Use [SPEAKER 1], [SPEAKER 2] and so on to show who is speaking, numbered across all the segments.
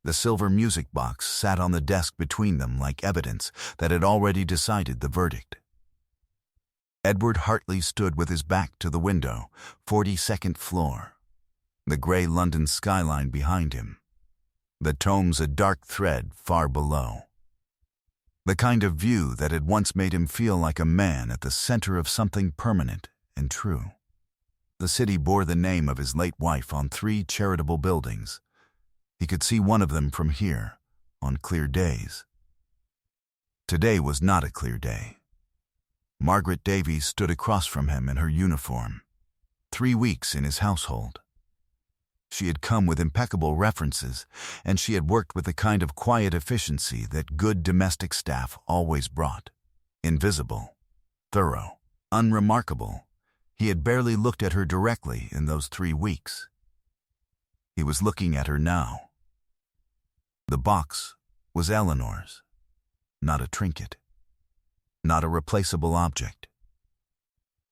[SPEAKER 1] The silver music box sat on the desk between them like evidence that had already decided the verdict. Edward Hartley stood with his back to the window, 42nd floor. The grey London skyline behind him. The tomes a dark thread far below. The kind of view that had once made him feel like a man at the center of something permanent and true. The city bore the name of his late wife on 3 charitable buildings. He could see one of them from here, on clear days. Today was not a clear day. Margaret Davies stood across from him in her uniform. 3 weeks in his household. She had come with impeccable references, and she had worked with the kind of quiet efficiency that good domestic staff always brought. Invisible, thorough, unremarkable. He had barely looked at her directly in those 3 weeks. He was looking at her now. The box was Eleanor's, not a trinket, not a replaceable object.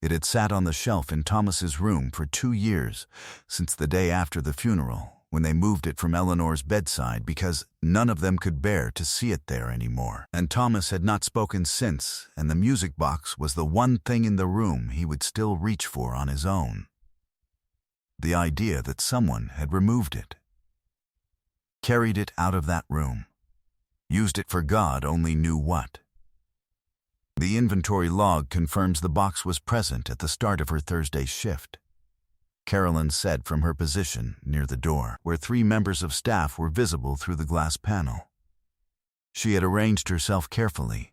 [SPEAKER 1] It had sat on the shelf in Thomas's room for 2 years, since the day after the funeral, when they moved it from Eleanor's bedside because none of them could bear to see it there anymore. And Thomas had not spoken since, and the music box was the one thing in the room he would still reach for on his own. The idea that someone had removed it. Carried it out of that room. Used it for God only knew what. The inventory log confirms the box was present at the start of her Thursday shift. Carolyn said from her position near the door, where 3 members of staff were visible through the glass panel. She had arranged herself carefully.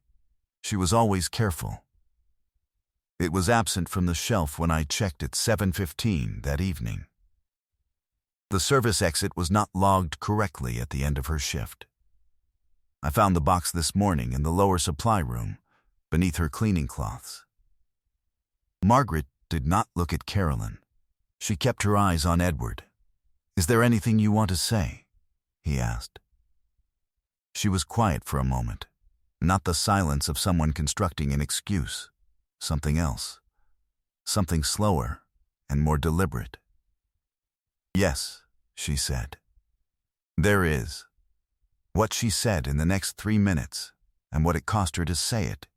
[SPEAKER 1] She was always careful. It was absent from the shelf when I checked at 7:15 that evening. The service exit was not logged correctly at the end of her shift. I found the box this morning in the lower supply room, beneath her cleaning cloths. Margaret did not look at Carolyn. She kept her eyes on Edward. "Is there anything you want to say?" he asked. She was quiet for a moment, not the silence of someone constructing an excuse. Something else. Something slower and more deliberate. "Yes," she said. "There is." What she said in the next 3 minutes, and what it cost her to say it,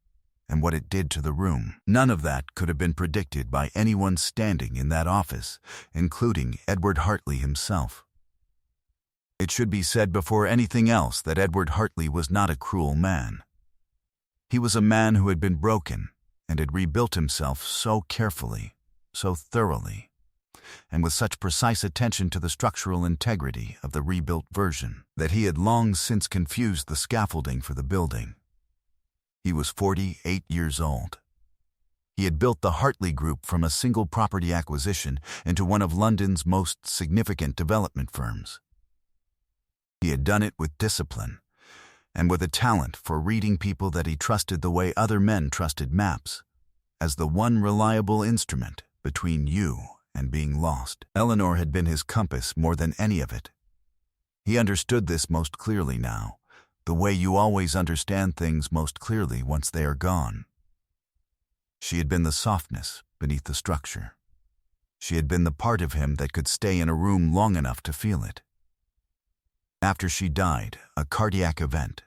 [SPEAKER 1] and what it did to the room. None of that could have been predicted by anyone standing in that office, including Edward Hartley himself. It should be said before anything else that Edward Hartley was not a cruel man. He was a man who had been broken and had rebuilt himself so carefully, so thoroughly, and with such precise attention to the structural integrity of the rebuilt version, that he had long since confused the scaffolding for the building. He was 48 years old. He had built the Hartley Group from a single property acquisition into one of London's most significant development firms. He had done it with discipline, and with a talent for reading people that he trusted the way other men trusted maps, as the one reliable instrument between you and being lost. Eleanor had been his compass more than any of it. He understood this most clearly now, the way you always understand things most clearly once they are gone. She had been the softness beneath the structure. She had been the part of him that could stay in a room long enough to feel it. After she died, a cardiac event,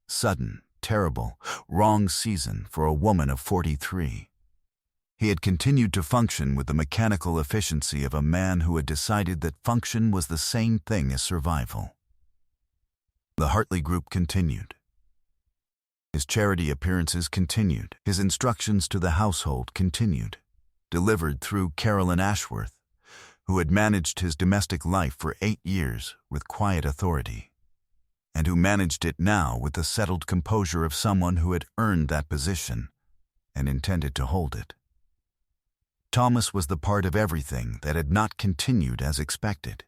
[SPEAKER 1] sudden, terrible, wrong season for a woman of 43. He had continued to function with the mechanical efficiency of a man who had decided that function was the same thing as survival. The Hartley Group continued. His charity appearances continued. His instructions to the household continued, delivered through Carolyn Ashworth, who had managed his domestic life for 8 years with quiet authority, and who managed it now with the settled composure of someone who had earned that position and intended to hold it. Thomas was the part of everything that had not continued as expected.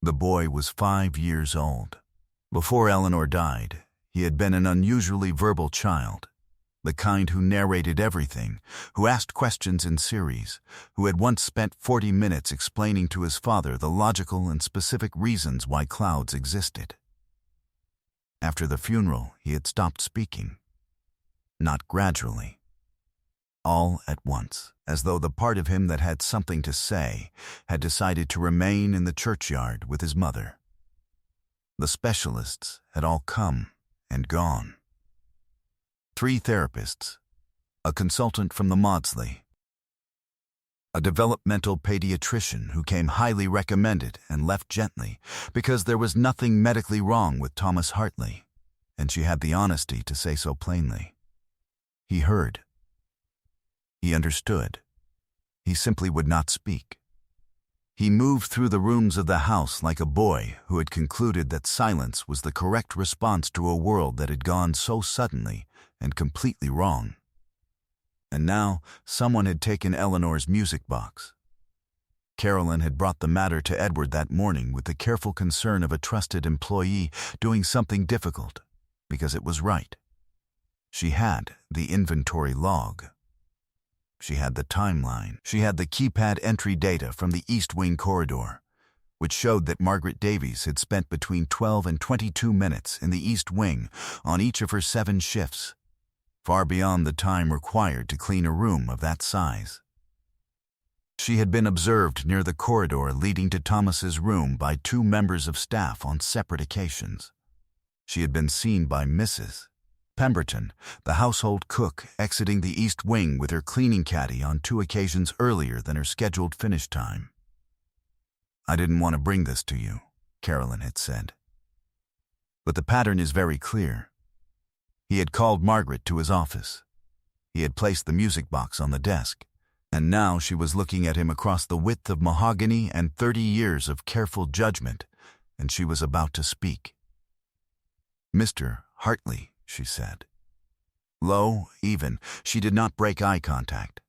[SPEAKER 1] The boy was 5 years old. Before Eleanor died, he had been an unusually verbal child, the kind who narrated everything, who asked questions in series, who had once spent 40 minutes explaining to his father the logical and specific reasons why clouds existed. After the funeral, he had stopped speaking. Not gradually. All at once, as though the part of him that had something to say had decided to remain in the churchyard with his mother. The specialists had all come and gone. 3 therapists, a consultant from the Maudsley, a developmental pediatrician who came highly recommended and left gently because there was nothing medically wrong with Thomas Hartley, and she had the honesty to say so plainly. He heard. He understood. He simply would not speak. He moved through the rooms of the house like a boy who had concluded that silence was the correct response to a world that had gone so suddenly and completely wrong. And now someone had taken Eleanor's music box. Carolyn had brought the matter to Edward that morning with the careful concern of a trusted employee doing something difficult, because it was right. She had the inventory log. She had the timeline. She had the keypad entry data from the East Wing corridor, which showed that Margaret Davies had spent between 12 and 22 minutes in the East Wing on each of her 7 shifts, far beyond the time required to clean a room of that size. She had been observed near the corridor leading to Thomas's room by 2 members of staff on separate occasions. She had been seen by Mrs. Pemberton, the household cook, exiting the East Wing with her cleaning caddy on 2 occasions earlier than her scheduled finish time. "I didn't want to bring this to you," Carolyn had said. "But the pattern is very clear." He had called Margaret to his office. He had placed the music box on the desk, and now she was looking at him across the width of mahogany and 30 years of careful judgment, and she was about to speak. "Mr. Hartley," she said. Low, even, she did not break eye contact.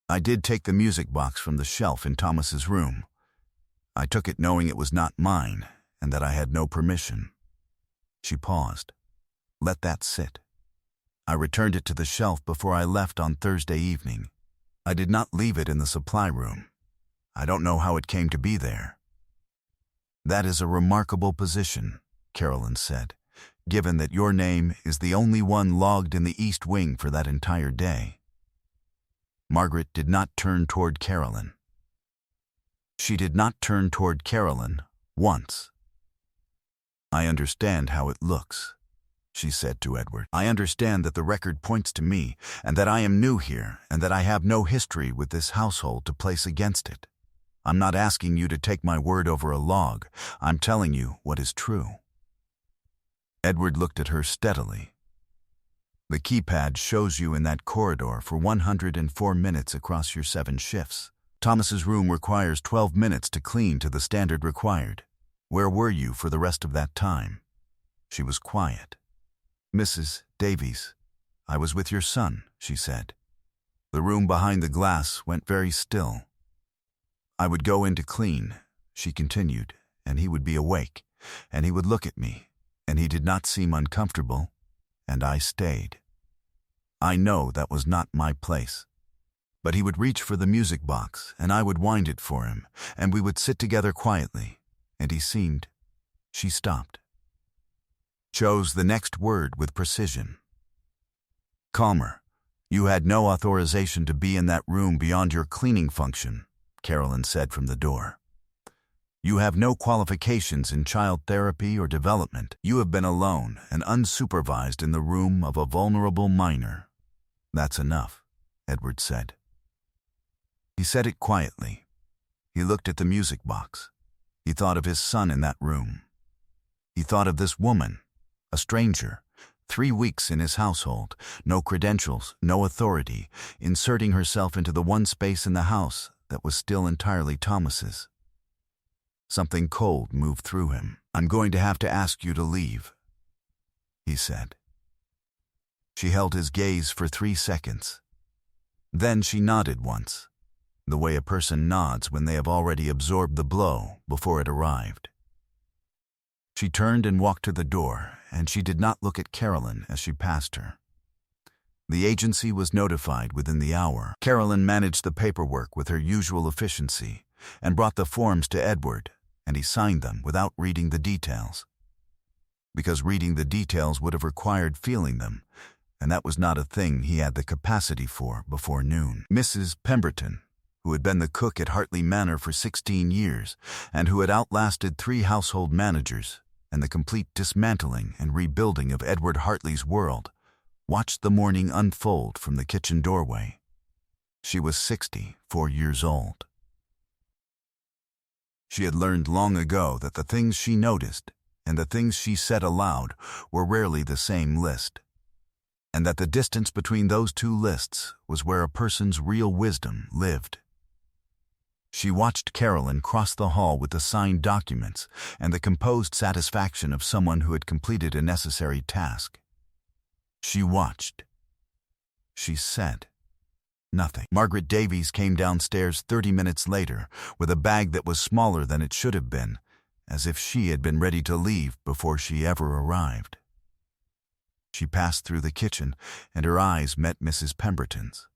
[SPEAKER 1] "I did take the music box from the shelf in Thomas's room. I took it knowing it was not mine and that I had no permission." She paused. "Let that sit. I returned it to the shelf before I left on Thursday evening. I did not leave it in the supply room. I don't know how it came to be there." "That is a remarkable position," Carolyn said, "given that your name is the only one logged in the East Wing for that entire day." Margaret did not turn toward Carolyn. She did not turn toward Carolyn once. "I understand how it looks," she said to Edward. "I understand that the record points to me, and that I am new here, and that I have no history with this household to place against it. I'm not asking you to take my word over a log. I'm telling you what is true." Edward looked at her steadily. "The keypad shows you in that corridor for 104 minutes across your 7 shifts. Thomas's room requires 12 minutes to clean to the standard required. Where were you for the rest of that time?" She was quiet. "Mrs. Davies, I was with your son," she said. The room behind the glass went very still. "I would go in to clean," she continued, "and he would be awake, and he would look at me, and he did not seem uncomfortable, and I stayed. I know that was not my place. But he would reach for the music box, and I would wind it for him, and we would sit together quietly, and he seemed..." She stopped. Chose the next word with precision. "Calmer. You had no authorization to be in that room beyond your cleaning function," Carolyn said from the door. "You have no qualifications in child therapy or development. You have been alone and unsupervised in the room of a vulnerable minor." "That's enough," Edward said. He said it quietly. He looked at the music box. He thought of his son in that room. He thought of this woman, a stranger, 3 weeks in his household, no credentials, no authority, inserting herself into the one space in the house that was still entirely Thomas's. Something cold moved through him. "I'm going to have to ask you to leave," he said. She held his gaze for 3 seconds. Then she nodded once, the way a person nods when they have already absorbed the blow before it arrived. She turned and walked to the door, and she did not look at Carolyn as she passed her. The agency was notified within the hour. Carolyn managed the paperwork with her usual efficiency and brought the forms to Edward, and he signed them without reading the details. Because reading the details would have required feeling them, and that was not a thing he had the capacity for before noon. Mrs. Pemberton, who had been the cook at Hartley Manor for 16 years and who had outlasted 3 household managers and the complete dismantling and rebuilding of Edward Hartley's world watched the morning unfold from the kitchen doorway. She was 64 years old. She had learned long ago that the things she noticed and the things she said aloud were rarely the same list, and that the distance between those two lists was where a person's real wisdom lived. She watched Carolyn cross the hall with the signed documents and the composed satisfaction of someone who had completed a necessary task. She watched. She said nothing. Margaret Davies came downstairs 30 minutes later with a bag that was smaller than it should have been, as if she had been ready to leave before she ever arrived. She passed through the kitchen, and her eyes met Mrs. Pemberton's.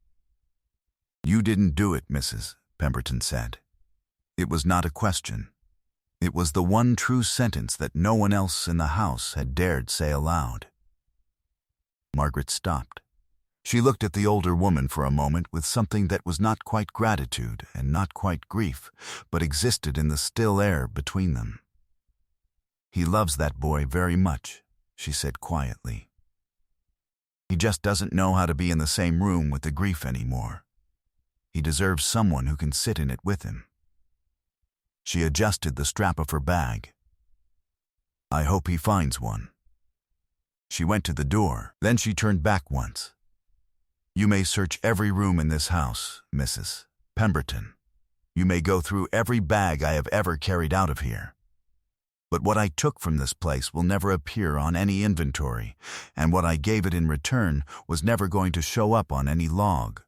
[SPEAKER 1] "You didn't do it, Mrs." Pemberton said. It was not a question. It was the one true sentence that no one else in the house had dared say aloud. Margaret stopped. She looked at the older woman for a moment with something that was not quite gratitude and not quite grief, but existed in the still air between them. "He loves that boy very much," she said quietly. "He just doesn't know how to be in the same room with the grief anymore. He deserves someone who can sit in it with him." She adjusted the strap of her bag. "I hope he finds one." She went to the door, then she turned back once. "You may search every room in this house, Mrs. Pemberton. You may go through every bag I have ever carried out of here. But what I took from this place will never appear on any inventory, and what I gave it in return was never going to show up on any log."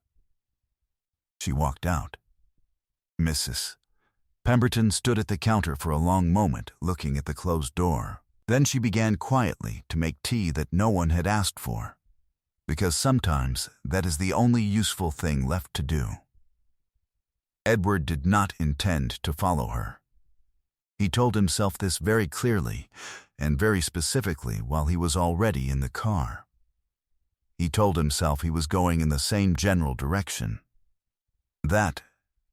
[SPEAKER 1] She walked out. Mrs. Pemberton stood at the counter for a long moment, looking at the closed door. Then she began quietly to make tea that no one had asked for, because sometimes that is the only useful thing left to do. Edward did not intend to follow her. He told himself this very clearly and very specifically while he was already in the car. He told himself he was going in the same general direction. That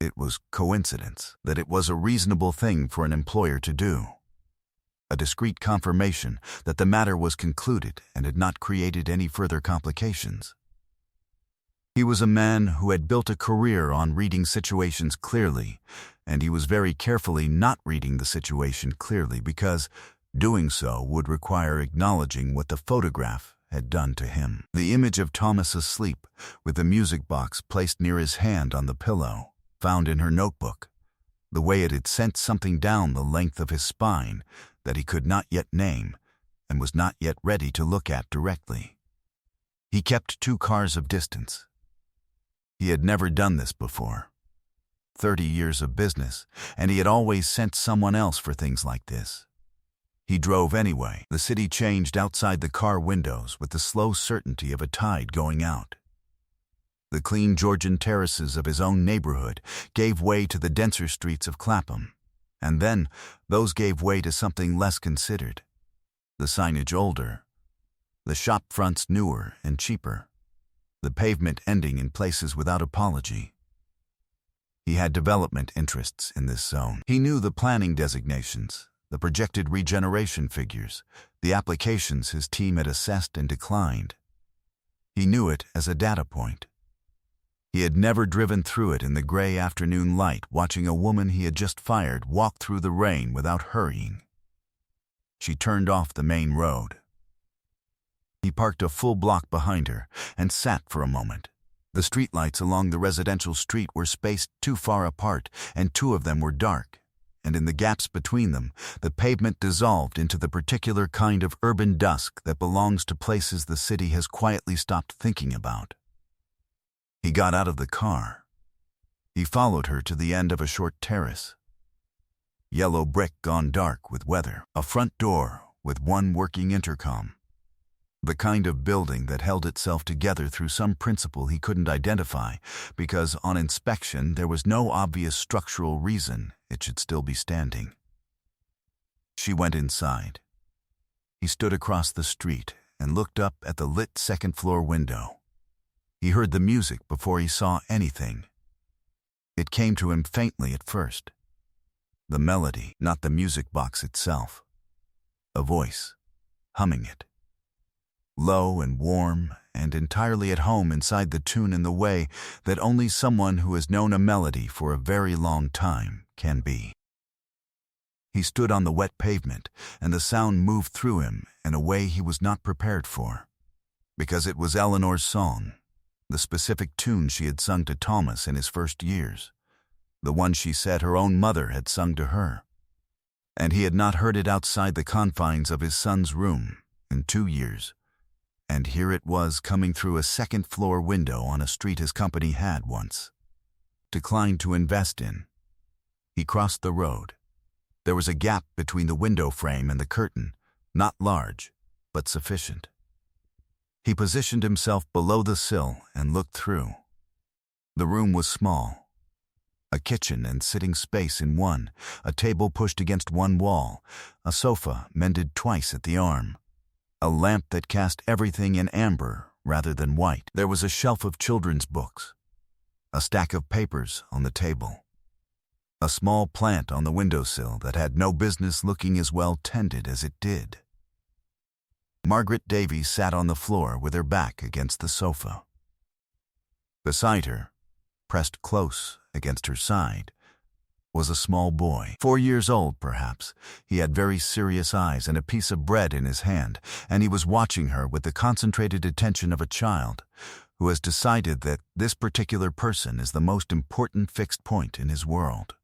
[SPEAKER 1] it was coincidence, that it was a reasonable thing for an employer to do. A discreet confirmation that the matter was concluded and had not created any further complications. He was a man who had built a career on reading situations clearly, and he was very carefully not reading the situation clearly because doing so would require acknowledging what the photograph had done to him. The image of Thomas asleep, with the music box placed near his hand on the pillow, found in her notebook, the way it had sent something down the length of his spine that he could not yet name and was not yet ready to look at directly. He kept 2 cars of distance. He had never done this before. 30 years of business, and he had always sent someone else for things like this. He drove anyway. The city changed outside the car windows with the slow certainty of a tide going out. The clean Georgian terraces of his own neighborhood gave way to the denser streets of Clapham, and then those gave way to something less considered. The signage older, the shop fronts newer and cheaper, the pavement ending in places without apology. He had development interests in this zone. He knew the planning designations, the projected regeneration figures, the applications his team had assessed and declined. He knew it as a data point. He had never driven through it in the gray afternoon light, watching a woman he had just fired walk through the rain without hurrying. She turned off the main road. He parked a full block behind her and sat for a moment. The streetlights along the residential street were spaced too far apart, and 2 of them were dark, and in the gaps between them, the pavement dissolved into the particular kind of urban dusk that belongs to places the city has quietly stopped thinking about. He got out of the car. He followed her to the end of a short terrace. Yellow brick gone dark with weather, a front door with 1 working intercom. The kind of building that held itself together through some principle he couldn't identify, because on inspection there was no obvious structural reason it should still be standing. She went inside. He stood across the street and looked up at the lit second-floor window. He heard the music before he saw anything. It came to him faintly at first. The melody, not the music box itself. a voice, humming it. Low and warm and entirely at home inside the tune in the way that only someone who has known a melody for a very long time can be. He stood on the wet pavement, and the sound moved through him in a way he was not prepared for, because it was Eleanor's song, the specific tune she had sung to Thomas in his first years, the one she said her own mother had sung to her. And he had not heard it outside the confines of his son's room in 2 years. And here it was coming through a second-floor window on a street his company had once declined to invest in. He crossed the road. There was a gap between the window frame and the curtain, not large, but sufficient. He positioned himself below the sill and looked through. The room was small. A kitchen and sitting space in one, a table pushed against one wall, a sofa mended twice at the arm, a lamp that cast everything in amber rather than white. There was a shelf of children's books, a stack of papers on the table, a small plant on the windowsill that had no business looking as well tended as it did. Margaret Davies sat on the floor with her back against the sofa. Beside her, pressed close against her side, was a small boy, 4 years old perhaps. He had very serious eyes and a piece of bread in his hand, and he was watching her with the concentrated attention of a child who has decided that this particular person is the most important fixed point in his world.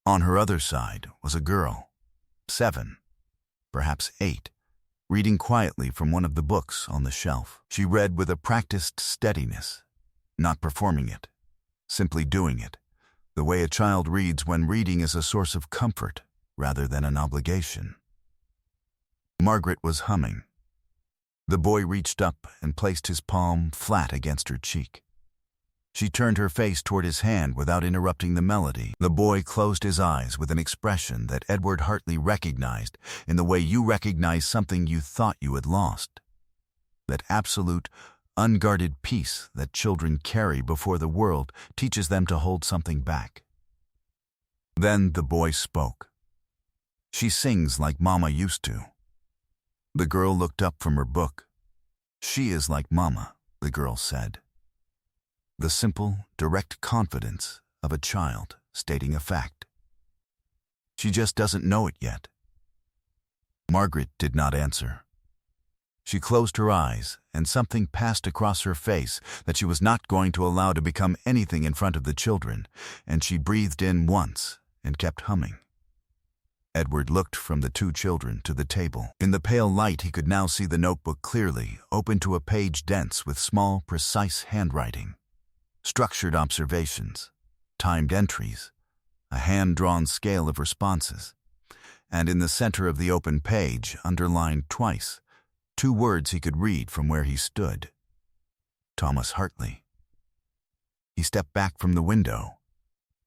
[SPEAKER 1] On her other side was a girl, 7, perhaps 8, reading quietly from one of the books on the shelf. She read with a practiced steadiness, not performing it, simply doing it, the way a child reads when reading is a source of comfort rather than an obligation. Margaret was humming. The boy reached up and placed his palm flat against her cheek. She turned her face toward his hand without interrupting the melody. The boy closed his eyes with an expression that Edward Hartley recognized in the way you recognize something you thought you had lost. That absolute, unguarded peace that children carry before the world teaches them to hold something back. Then the boy spoke. "She sings like Mama used to." The girl looked up from her book. "She is like Mama," the girl said. The simple, direct confidence of a child stating a fact. She just doesn't know it yet. Margaret did not answer. She closed her eyes, and something passed across her face that she was not going to allow to become anything in front of the children, and she breathed in once and kept humming. Edward looked from the 2 children to the table. In the pale light he could now see the notebook clearly, open to a page dense with small, precise handwriting, structured observations, timed entries, a hand-drawn scale of responses, and in the center of the open page, underlined twice, 2 words he could read from where he stood: Thomas Hartley. He stepped back from the window.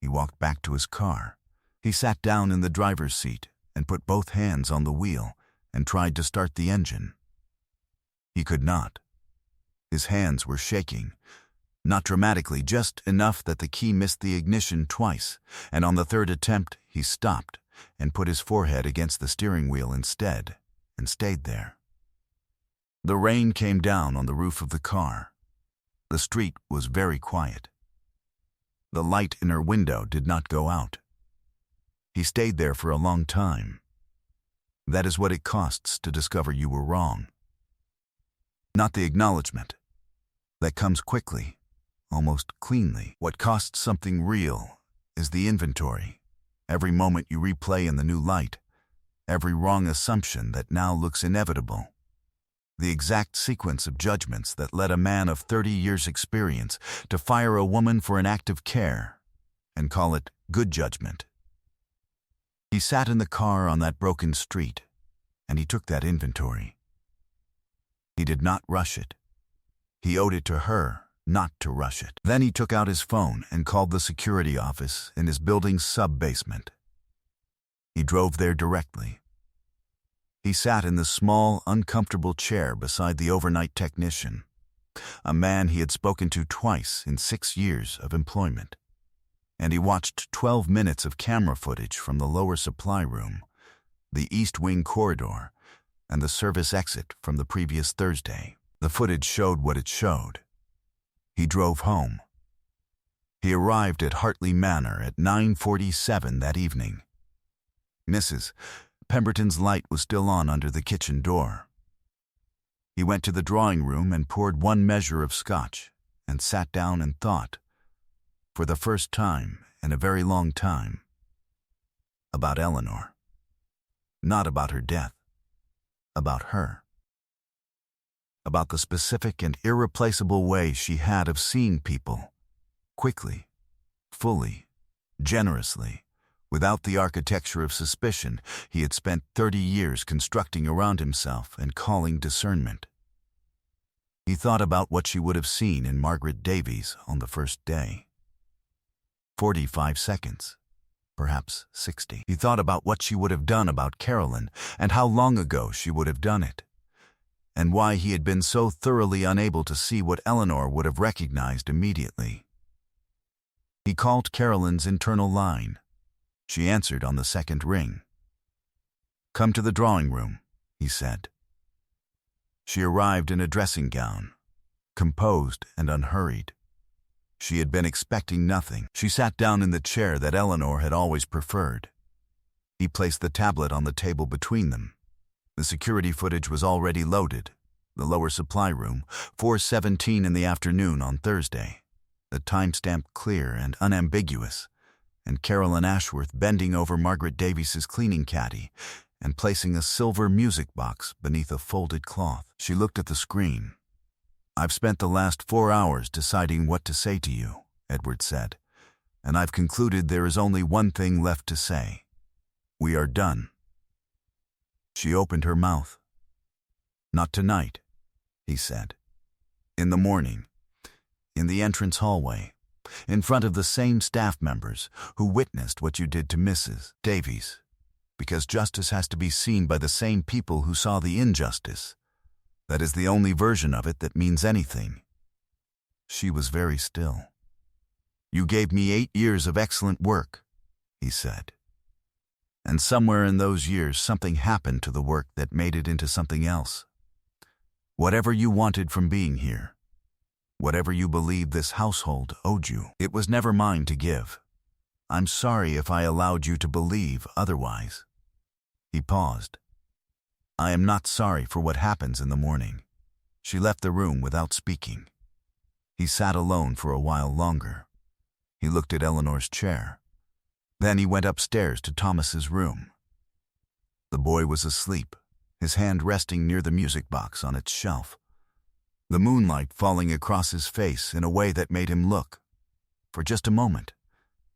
[SPEAKER 1] He walked back to his car. He sat down in the driver's seat and put both hands on the wheel and tried to start the engine. He could not. His hands were shaking, not dramatically, just enough that the key missed the ignition twice, and on the 3rd attempt he stopped and put his forehead against the steering wheel instead and stayed there. The rain came down on the roof of the car. The street was very quiet. The light in her window did not go out. He stayed there for a long time. That is what it costs to discover you were wrong. Not the acknowledgement. That comes quickly, almost cleanly. What costs something real is the inventory, every moment you replay in the new light, every wrong assumption that now looks inevitable. The exact sequence of judgments that led a man of 30 years' experience to fire a woman for an act of care and call it good judgment. He sat in the car on that broken street, and he took that inventory. He did not rush it. He owed it to her not to rush it. Then he took out his phone and called the security office in his building's sub-basement. He drove there directly. He sat in the small, uncomfortable chair beside the overnight technician, a man he had spoken to twice in 6 years of employment, and he watched 12 minutes of camera footage from the lower supply room, the East Wing corridor, and the service exit from the previous Thursday. The footage showed what it showed. He drove home. He arrived at Hartley Manor at 9:47 that evening. Mrs. Pemberton's light was still on under the kitchen door. He went to the drawing room and poured one measure of scotch and sat down and thought, for the first time in a very long time, about Eleanor. Not about her death, about her. About the specific and irreplaceable way she had of seeing people, quickly, fully, generously, without the architecture of suspicion he had spent 30 years constructing around himself and calling discernment. He thought about what she would have seen in Margaret Davies on the first day. 45 seconds, perhaps 60. He thought about what she would have done about Carolyn and how long ago she would have done it, and why he had been so thoroughly unable to see what Eleanor would have recognized immediately. He called Carolyn's internal line. She answered on the second ring. "Come to the drawing room," he said. She arrived in a dressing gown, composed and unhurried. She had been expecting nothing. She sat down in the chair that Eleanor had always preferred. He placed the tablet on the table between them. The security footage was already loaded. The lower supply room, 4:17 in the afternoon on Thursday. The timestamp clear and unambiguous, and Carolyn Ashworth bending over Margaret Davies's cleaning caddy and placing a silver music box beneath a folded cloth. She looked at the screen. "I've spent the last 4 hours deciding what to say to you," Edward said, "and I've concluded there is only one thing left to say. We are done." She opened her mouth. "Not tonight," he said. "In the morning, in the entrance hallway, in front of the same staff members who witnessed what you did to Mrs. Davies, because justice has to be seen by the same people who saw the injustice. That is the only version of it that means anything." She was very still. "You gave me 8 years of excellent work," he said. "And somewhere in those years something happened to the work that made it into something else. Whatever you wanted from being here, whatever you believed this household owed you, it was never mine to give. I'm sorry if I allowed you to believe otherwise." He paused. "I am not sorry for what happens in the morning." She left the room without speaking. He sat alone for a while longer. He looked at Eleanor's chair. Then he went upstairs to Thomas's room. The boy was asleep, his hand resting near the music box on its shelf, the moonlight falling across his face in a way that made him look, for just a moment,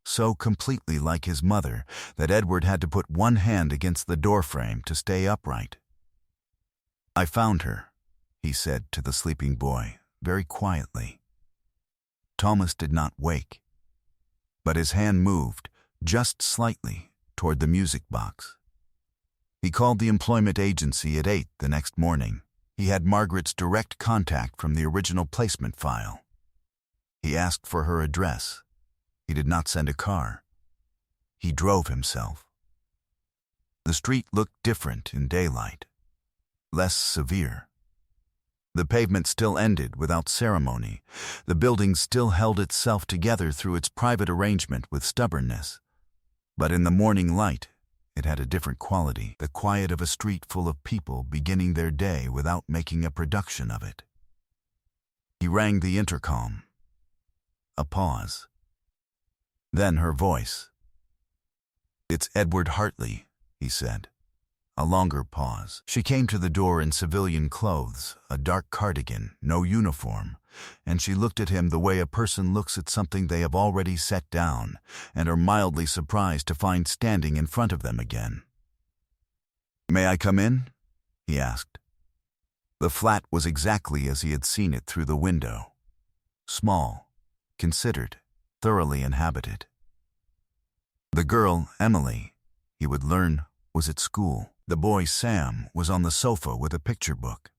[SPEAKER 1] so completely like his mother that Edward had to put one hand against the doorframe to stay upright. "I found her," he said to the sleeping boy, very quietly. Thomas did not wake, but his hand moved, just slightly, toward the music box. He called the employment agency at 8 the next morning. He had Margaret's direct contact from the original placement file. He asked for her address. He did not send a car. He drove himself. The street looked different in daylight, less severe. The pavement still ended without ceremony. The building still held itself together through its private arrangement with stubbornness. But in the morning light, it had a different quality, the quiet of a street full of people beginning their day without making a production of it. He rang the intercom. A pause. Then her voice. "It's Edward Hartley," he said. A longer pause. She came to the door in civilian clothes, a dark cardigan, no uniform, and she looked at him the way a person looks at something they have already set down and are mildly surprised to find standing in front of them again. "May I come in?" he asked. The flat was exactly as he had seen it through the window. Small, considered, thoroughly inhabited. The girl, Emily, he would learn, was at school. The boy, Sam, was on the sofa with a picture book.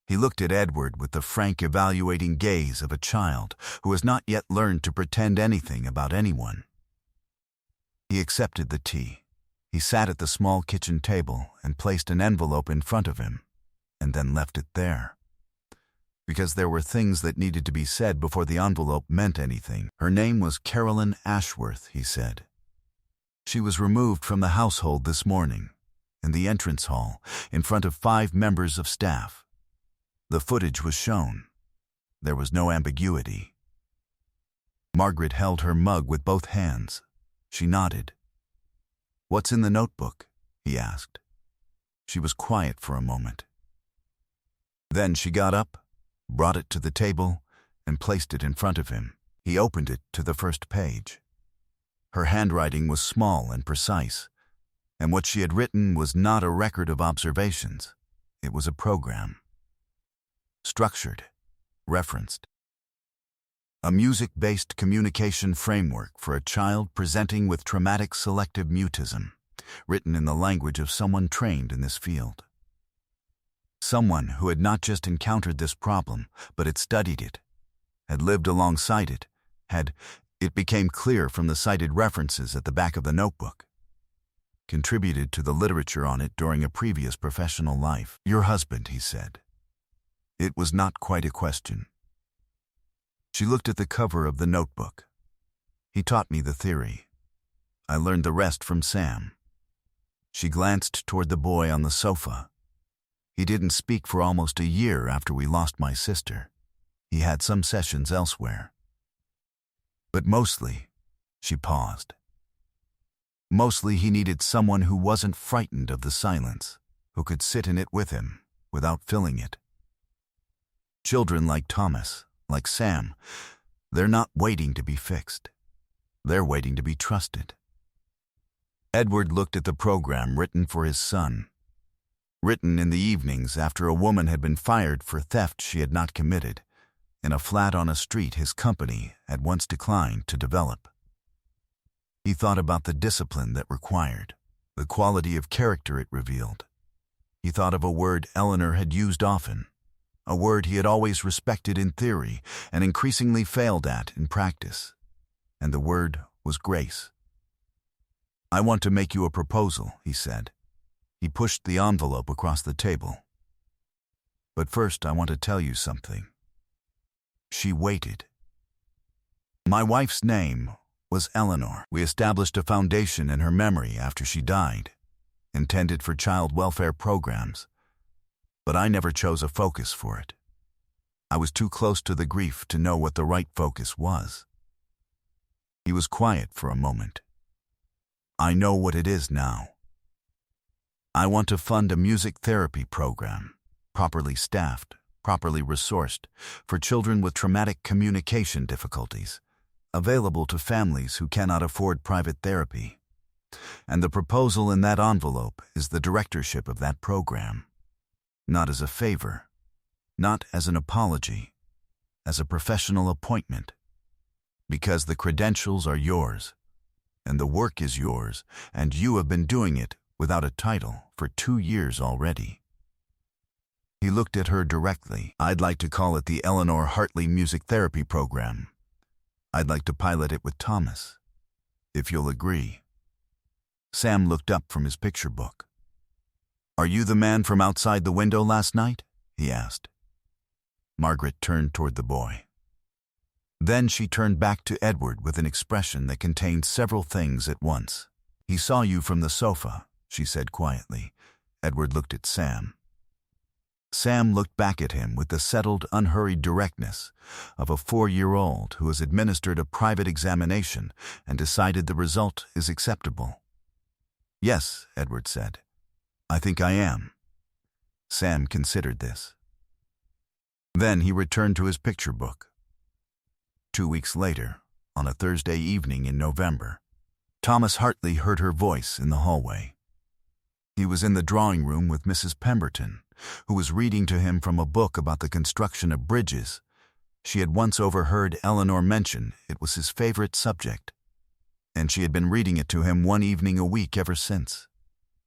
[SPEAKER 1] He looked at Edward with the frank evaluating gaze of a child who has not yet learned to pretend anything about anyone. He accepted the tea. He sat at the small kitchen table and placed an envelope in front of him, and then left it there. Because there were things that needed to be said before the envelope meant anything. Her name was Carolyn Ashworth, he said. She was removed from the household this morning, in the entrance hall, in front of 5 members of staff. The footage was shown. There was no ambiguity. Margaret held her mug with both hands. She nodded. "What's in the notebook?" he asked. She was quiet for a moment. Then she got up, brought it to the table, and placed it in front of him. He opened it to the first page. Her handwriting was small and precise, and what she had written was not a record of observations. It was a program. Structured, referenced. A music-based communication framework for a child presenting with traumatic selective mutism, written in the language of someone trained in this field. Someone who had not just encountered this problem, but had studied it, had lived alongside it, it became clear from the cited references at the back of the notebook, contributed to the literature on it during a previous professional life. "Your husband," he said. It was not quite a question. She looked at the cover of the notebook. "He taught me the theory. I learned the rest from Sam." She glanced toward the boy on the sofa. "He didn't speak for almost a year after we lost my sister. He had some sessions elsewhere. But mostly," she paused, "mostly he needed someone who wasn't frightened of the silence, who could sit in it with him without filling it. Children like Thomas, like Sam, they're not waiting to be fixed. They're waiting to be trusted." Edward looked at the program written for his son. Written in the evenings after a woman had been fired for theft she had not committed, in a flat on a street his company had once declined to develop. He thought about the discipline that required, the quality of character it revealed. He thought of a word Eleanor had used often, a word he had always respected in theory and increasingly failed at in practice, and the word was grace. "I want to make you a proposal," he said. He pushed the envelope across the table. "But first I want to tell you something." She waited. "My wife's name was Eleanor. We established a foundation in her memory after she died, intended for child welfare programs. But I never chose a focus for it. I was too close to the grief to know what the right focus was." He was quiet for a moment. "I know what it is now. I want to fund a music therapy program, properly staffed, properly resourced, for children with traumatic communication difficulties, available to families who cannot afford private therapy. And the proposal in that envelope is the directorship of that program. Not as a favor, not as an apology, as a professional appointment. Because the credentials are yours, and the work is yours, and you have been doing it without a title for 2 years already." He looked at her directly. "I'd like to call it the Eleanor Hartley Music Therapy Program. I'd like to pilot it with Thomas, if you'll agree." Sam looked up from his picture book. "Are you the man from outside the window last night?" he asked. Margaret turned toward the boy. Then she turned back to Edward with an expression that contained several things at once. "He saw you from the sofa," she said quietly. Edward looked at Sam. Sam looked back at him with the settled, unhurried directness of a 4-year-old who has administered a private examination and decided the result is acceptable. "Yes," Edward said. "I think I am." Sam considered this. Then he returned to his picture book. 2 weeks later, on a Thursday evening in November, Thomas Hartley heard her voice in the hallway. He was in the drawing room with Mrs. Pemberton, who was reading to him from a book about the construction of bridges. She had once overheard Eleanor mention it was his favorite subject, and she had been reading it to him one evening a week ever since,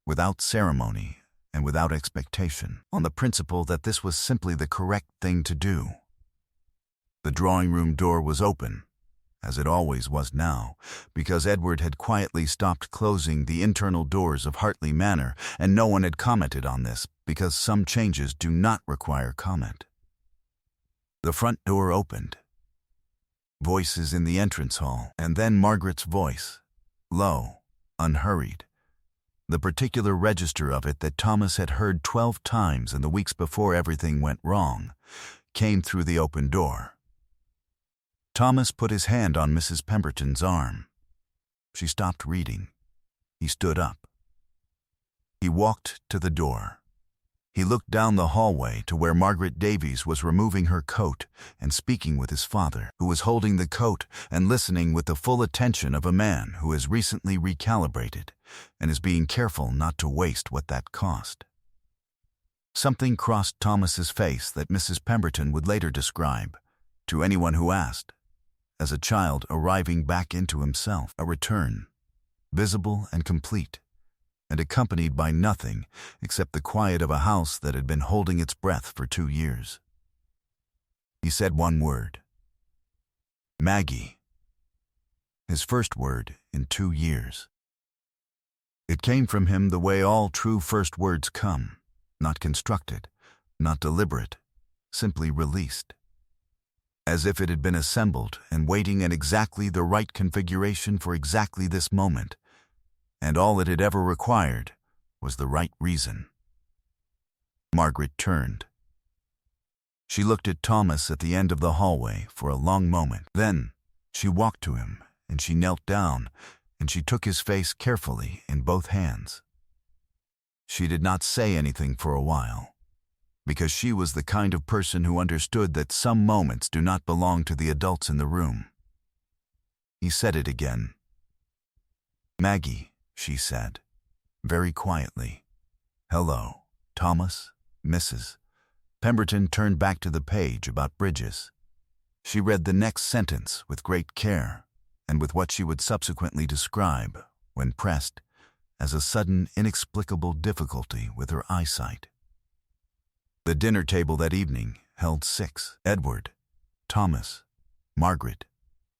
[SPEAKER 1] without ceremony and without expectation, on the principle that this was simply the correct thing to do. The drawing room door was open, as it always was now, because Edward had quietly stopped closing the internal doors of Hartley Manor, and no one had commented on this, because some changes do not require comment. The front door opened. Voices in the entrance hall, and then Margaret's voice, low, unhurried. The particular register of it that Thomas had heard 12 times in the weeks before everything went wrong, came through the open door. Thomas put his hand on Mrs. Pemberton's arm. She stopped reading. He stood up. He walked to the door. He looked down the hallway to where Margaret Davies was removing her coat and speaking with his father, who was holding the coat and listening with the full attention of a man who has recently recalibrated and is being careful not to waste what that cost. Something crossed Thomas's face that Mrs. Pemberton would later describe, to anyone who asked, as a child arriving back into himself, a return, visible and complete, and accompanied by nothing except the quiet of a house that had been holding its breath for 2 years. He said one word. Maggie. His first word in 2 years. It came from him the way all true first words come, not constructed, not deliberate, simply released. As if it had been assembled and waiting in exactly the right configuration for exactly this moment, and all it had ever required was the right reason. Margaret turned. She looked at Thomas at the end of the hallway for a long moment. Then she walked to him, and she knelt down, and she took his face carefully in both hands. She did not say anything for a while, because she was the kind of person who understood that some moments do not belong to the adults in the room. He said it again. Maggie, she said, very quietly. Hello, Thomas, Mrs. Pemberton turned back to the page about bridges. She read the next sentence with great care, and with what she would subsequently describe, when pressed, as a sudden inexplicable difficulty with her eyesight. The dinner table that evening held 6: Edward, Thomas, Margaret,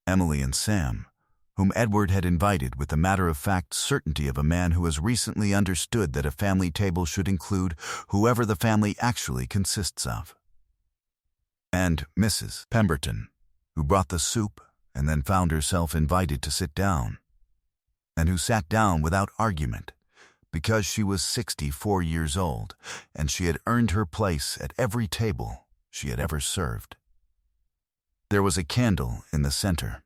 [SPEAKER 1] Emily and Sam, whom Edward had invited with the matter-of-fact certainty of a man who has recently understood that a family table should include whoever the family actually consists of. And Mrs. Pemberton, who brought the soup and then found herself invited to sit down, and who sat down without argument, because she was 64 years old, and she had earned her place at every table she had ever served. There was a candle in the center.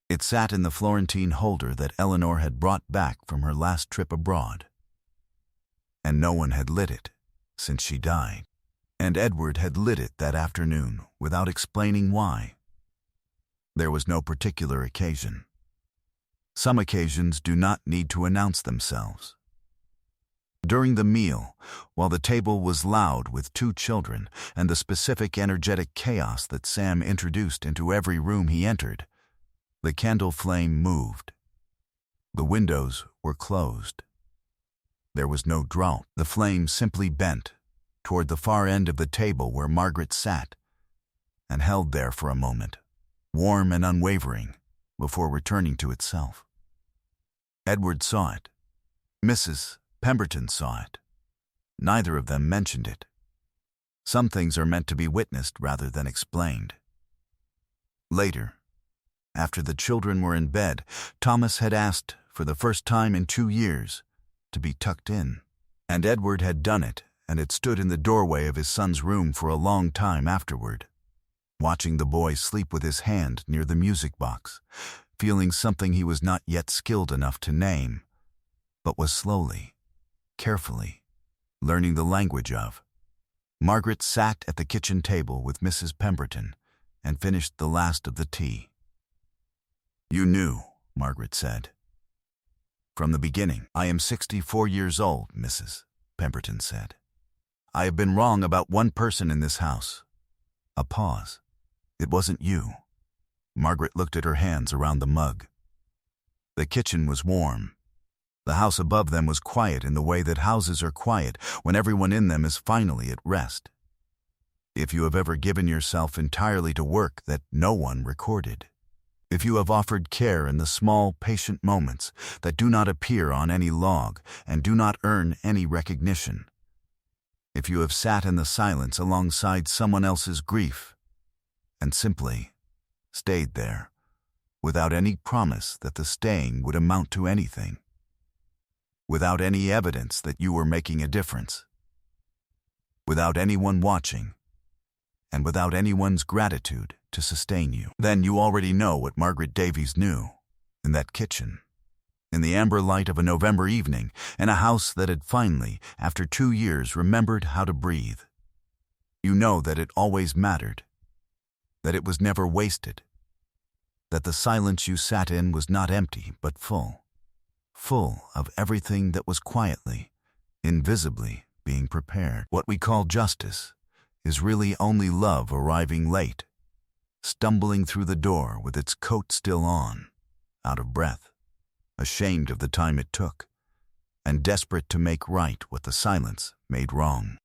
[SPEAKER 1] It sat in the Florentine holder that Eleanor had brought back from her last trip abroad. And no one had lit it since she died, and Edward had lit it that afternoon without explaining why. There was no particular occasion. Some occasions do not need to announce themselves. During the meal, while the table was loud with 2 children and the specific energetic chaos that Sam introduced into every room he entered, the candle flame moved. The windows were closed. There was no draught. The flame simply bent toward the far end of the table where Margaret sat, and held there for a moment, warm and unwavering, before returning to itself. Edward saw it. Mrs. Pemberton saw it. Neither of them mentioned it. Some things are meant to be witnessed rather than explained. Later, after the children were in bed, Thomas had asked, for the first time in 2 years, to be tucked in, and Edward had done it and had stood in the doorway of his son's room for a long time afterward, watching the boy sleep with his hand near the music box, feeling something he was not yet skilled enough to name, but was slowly, carefully, learning the language of. Margaret sat at the kitchen table with Mrs. Pemberton and finished the last of the tea. You knew, Margaret said. From the beginning. I am 64 years old, Mrs. Pemberton said. I have been wrong about one person in this house. A pause. It wasn't you. Margaret looked at her hands around the mug. The kitchen was warm. The house above them was quiet in the way that houses are quiet when everyone in them is finally at rest. If you have ever given yourself entirely to work that no one recorded. If you have offered care in the small, patient moments that do not appear on any log and do not earn any recognition. If you have sat in the silence alongside someone else's grief and simply stayed there without any promise that the staying would amount to anything, without any evidence that you were making a difference, without anyone watching, and without anyone's gratitude to sustain you, then you already know what Margaret Davies knew in that kitchen, in the amber light of a November evening, in a house that had finally, after 2 years, remembered how to breathe. You know that it always mattered, that it was never wasted, that the silence you sat in was not empty but full of everything that was quietly, invisibly being prepared. What we call justice is really only love arriving late, stumbling through the door with its coat still on, out of breath, ashamed of the time it took, and desperate to make right what the silence made wrong.